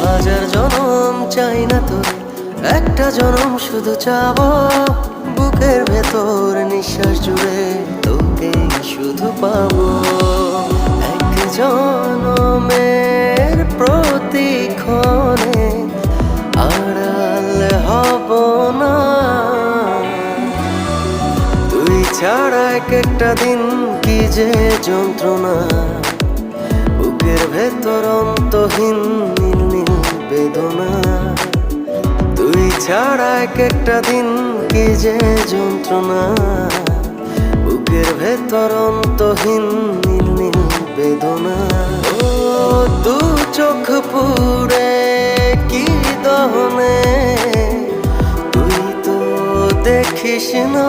হাজার জনম চাই না তোর, একটা জনম শুধু চাবো। বুকের ভেতর নিঃশ্বাস জুড়ে তোকে শুধু পাবো। এক জনমের প্রতিক্ষণে আড়াল হব না। তুই ছাড়া এক একটা দিন কি যে যন্ত্রণা, বুকের ভেতর অন্তহীন নীল নীল বেদনা। তুই ছাড়া এক একটা দিন কি যে যন্ত্রণা, বুকের ভেতর অন্তহীন নীল নীল বেদনা। ও দু চোখ পুরে কি দহনে, তুই তো দেখিস না।